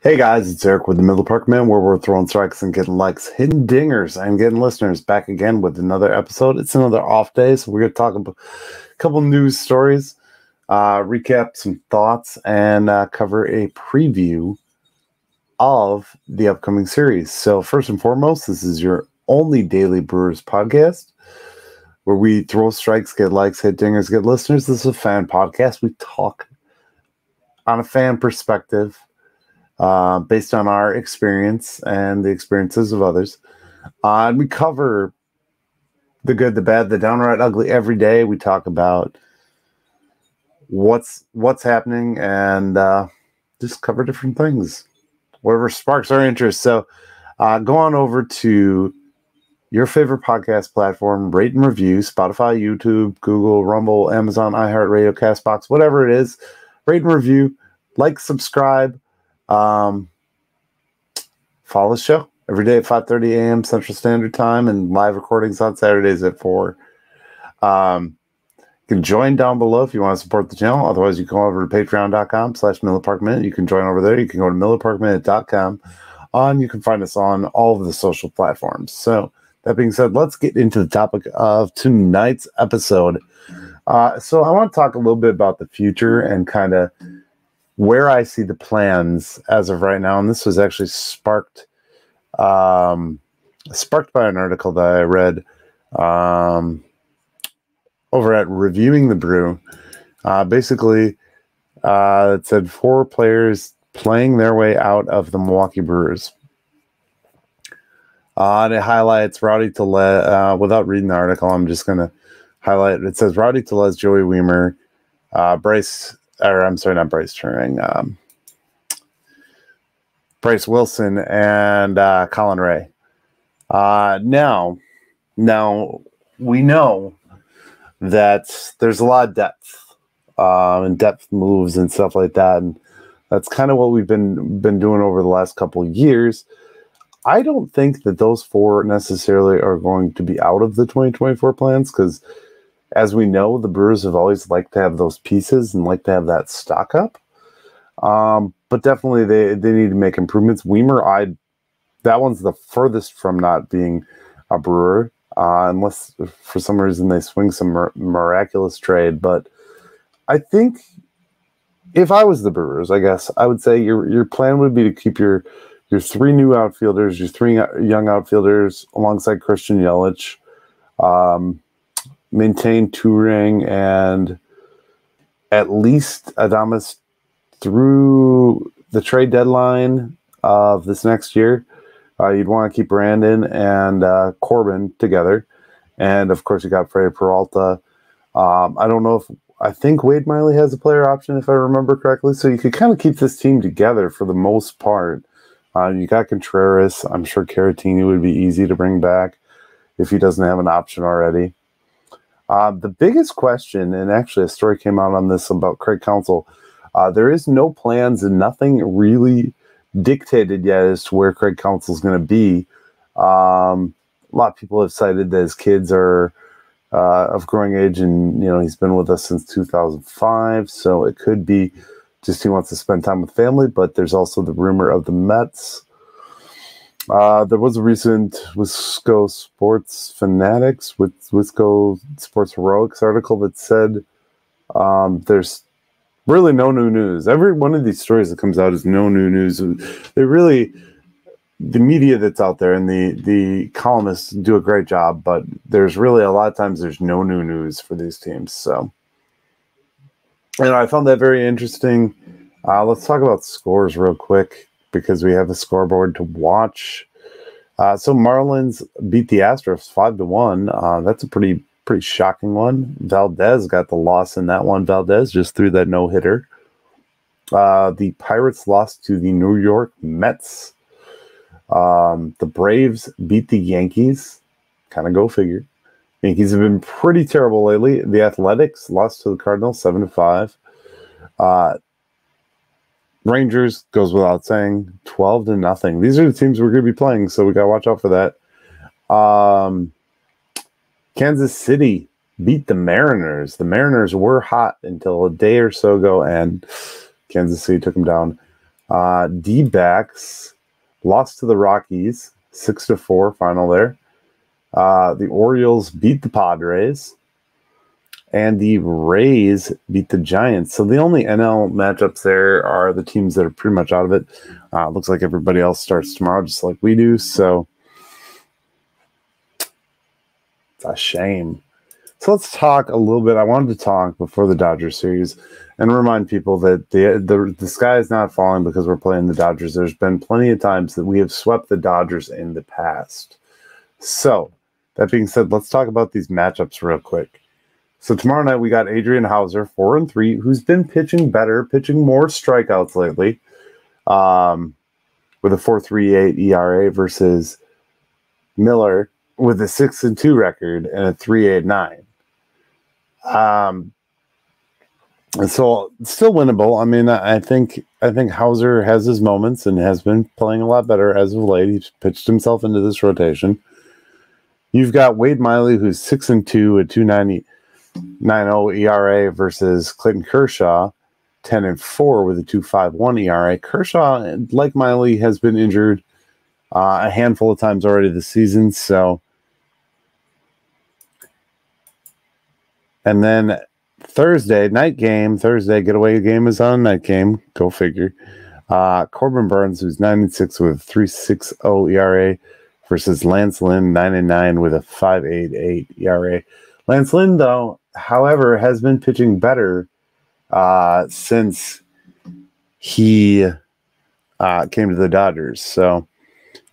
Hey guys, it's Eric with the Middle Park Man, where we're throwing strikes and getting likes, hitting dingers, and getting listeners. Back again with another episode. It's another off day, so we're going to talk about a couple news stories, recap some thoughts, and cover a preview of the upcoming series. So first and foremost, this is your only daily Brewers podcast, where we throw strikes, get likes, hit dingers, get listeners. This is a fan podcast. We talk on a fan perspective, based on our experience and the experiences of others. And we cover the good, the bad, the downright ugly every day. We talk about what's happening and just cover different things, whatever sparks our interest. So go on over to your favorite podcast platform, rate and review, Spotify, YouTube, Google, Rumble, Amazon, iHeartRadio, CastBox, whatever it is. Rate and review, like, subscribe. Follow the show every day at 5:30 a.m. Central Standard Time, and live recordings on Saturdays at 4. You can join down below if you want to support the channel. Otherwise, you can go over to patreon.com/MillerParkMinute. You can join over there. You can go to MillerParkMinute.com. You can find us on all of the social platforms. So that being said, let's get into the topic of tonight's episode. So I want to talk a little bit about the future and kind of where I see the plans as of right now. And this was actually sparked by an article that I read over at Reviewing the Brew. Basically, it said 4 players playing their way out of the Milwaukee Brewers. And it highlights Rowdy Tellez. Without reading the article, I'm just going to highlight it. It says Rowdy Tellez, Joey Wiemer, Bryce Wilson, and Colin Ray. Now we know that there's a lot of depth and depth moves and stuff like that, and that's kind of what we've been doing over the last couple of years. I don't think that those 4 necessarily are going to be out of the 2024 plans, because as we know, the Brewers have always liked to have those pieces and like to have that stock up. But definitely they need to make improvements. Wiemer, that one's the furthest from not being a Brewer, unless for some reason they swing some miraculous trade. But I think if I was the Brewers, I guess I would say your plan would be to keep your 3 new outfielders, your 3 young outfielders alongside Christian Yelich. Maintain Turing and at least Adames through the trade deadline of this next year. You'd want to keep Brandon and Corbin together. And, of course, you got Freddie Peralta. I think Wade Miley has a player option, if I remember correctly. So you could kind of keep this team together for the most part. You got Contreras. I'm sure Caratini would be easy to bring back if he doesn't have an option already. The biggest question, and actually a story came out on this about Craig Counsell, there is no plans and nothing really dictated yet as to where Craig Counsell is going to be. A lot of people have cited that his kids are of growing age, and he's been with us since 2005, so it could be just he wants to spend time with family, but there's also the rumor of the Mets. There was a recent Wisco Sports Fanatics with Wisco Sports Heroics article that said there's really no new news. Every one of these stories that comes out is no new news. The media that's out there and the columnists do a great job, but there's really a lot of times there's no new news for these teams. So, and I found that very interesting. Let's talk about scores real quick, because we have a scoreboard to watch. So Marlins beat the Astros 5-1. That's a pretty shocking one. Valdez got the loss in that one. Valdez just threw that no-hitter. The Pirates lost to the New York Mets. The Braves beat the Yankees. Kind of go figure. Yankees have been pretty terrible lately. The Athletics lost to the Cardinals 7-5. Rangers, goes without saying, 12-0. These are the teams we're going to be playing, so we got to watch out for that. Kansas City beat the Mariners. The Mariners were hot until a day or so ago, and Kansas City took them down D-backs lost to the Rockies, 6-4 final there. The Orioles beat the Padres. And the Rays beat the Giants. So the only NL matchups there are the teams that are pretty much out of it. Looks like everybody else starts tomorrow, just like we do. So it's a shame. So let's talk a little bit. I wanted to talk before the Dodgers series and remind people that the sky is not falling because we're playing the Dodgers. There's been plenty of times that we have swept the Dodgers in the past. So that being said, let's talk about these matchups real quick. So tomorrow night we got Adrian Hauser, 4-3, who's been pitching better, pitching more strikeouts lately, with a 4.38 ERA versus Miller with a 6-2 record and a 3.89. And so still winnable. I mean, I think Hauser has his moments and has been playing a lot better as of late. He's pitched himself into this rotation. You've got Wade Miley, who's 6-2 at 2.90. 9.0 ERA versus Clayton Kershaw, 10-4 with a 2.51 ERA. Kershaw, like Miley, has been injured a handful of times already this season. So, and then Thursday night game, Thursday getaway game is on night game. Go figure. Corbin Burns, who's 9-6 with a 3.60 ERA, versus Lance Lynn, 9-9 with a 5.88 ERA. Lance Lynn, though, however, has been pitching better since he came to the Dodgers. So,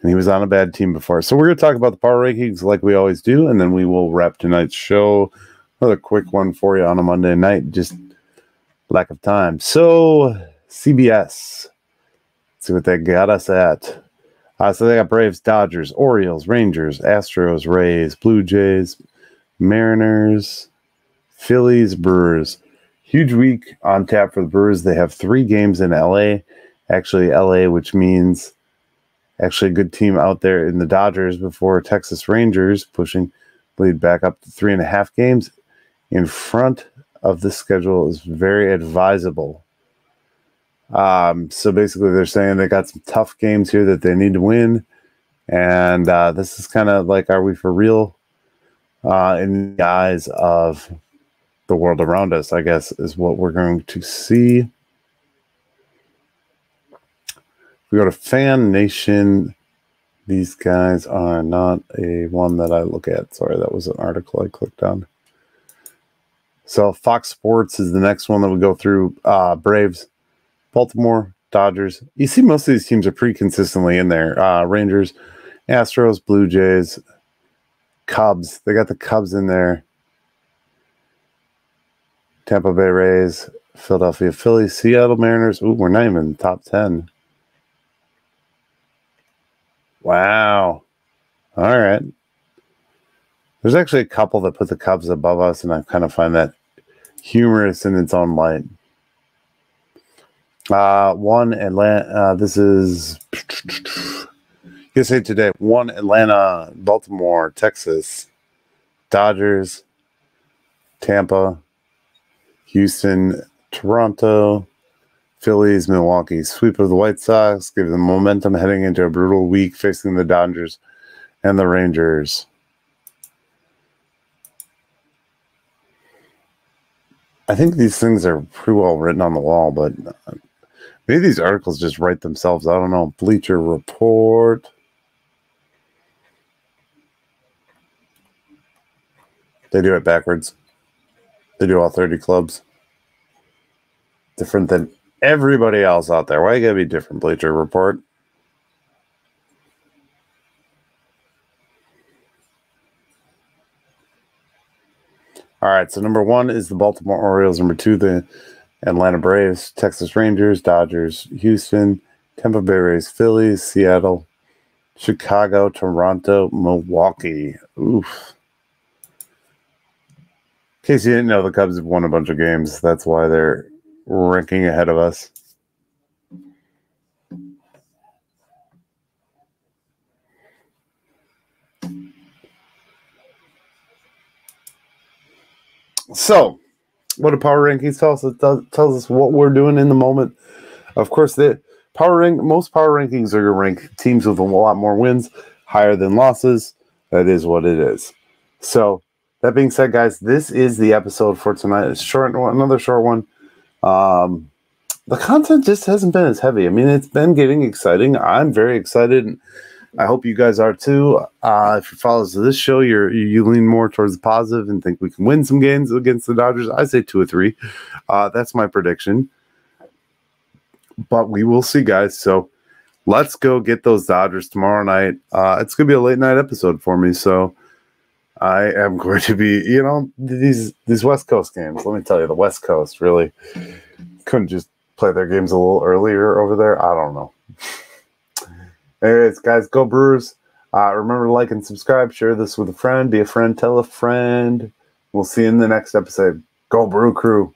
and he was on a bad team before. So we're going to talk about the power rankings like we always do, and then we will wrap tonight's show. Another quick one for you on a Monday night, just lack of time. So CBS, let's see what they got us at. So they got Braves, Dodgers, Orioles, Rangers, Astros, Rays, Blue Jays, Mariners, Phillies, Brewers. Huge week on tap for the Brewers. They have 3 games in LA. Actually, LA, which means actually a good team out there in the Dodgers before Texas Rangers pushing lead back up to 3.5 games in front of the schedule is very advisable. So basically they're saying they got some tough games here that they need to win. And this is kind of like, are we for real? In the eyes of the world around us, I guess, is what we're going to see. We go to Fan Nation. These guys are not a one that I look at. Sorry, that was an article I clicked on. So Fox Sports is the next one that we go through. Braves, Baltimore, Dodgers. You see most of these teams are pretty consistently in there. Rangers, Astros, Blue Jays, Cubs. They got the Cubs in there. Tampa Bay Rays, Philadelphia Phillies, Seattle Mariners. Ooh, we're not even in the top 10. Wow. All right. There's actually a couple that put the Cubs above us, and I kind of find that humorous in its own light. One Atlanta. This is USA Today. 1 Atlanta, Baltimore, Texas, Dodgers, Tampa, Houston, Toronto, Phillies, Milwaukee. Sweep of the White Sox give them momentum heading into a brutal week facing the Dodgers and the Rangers. I think these things are pretty well written on the wall, but maybe these articles just write themselves. I don't know. Bleacher Report. They do it backwards. They do all 30 clubs. Different than everybody else out there. Why you gotta be different, Bleacher Report? All right, so number 1 is the Baltimore Orioles. Number 2, the Atlanta Braves, Texas Rangers, Dodgers, Houston, Tampa Bay Rays, Phillies, Seattle, Chicago, Toronto, Milwaukee. Oof. In case you didn't know, the Cubs have won a bunch of games. That's why they're ranking ahead of us. So, what do power rankings tell us? It tells us what we're doing in the moment. Of course, the most power rankings are going to rank teams with a lot more wins higher than losses. That is what it is. So that being said, guys, this is the episode for tonight. It's short, another short one. The content just hasn't been as heavy. I mean, it's been getting exciting. I'm very excited. I hope you guys are too. If you follow this show, you lean more towards the positive and think we can win some games against the Dodgers. I say 2 or 3. That's my prediction. But we will see, guys. So let's go get those Dodgers tomorrow night. It's going to be a late night episode for me. So I am going to be, these West Coast games. Let me tell you, the West Coast really couldn't just play their games a little earlier over there. I don't know. Anyways, guys, go Brewers. Remember to like and subscribe. Share this with a friend. Be a friend. Tell a friend. We'll see you in the next episode. Go Brew Crew.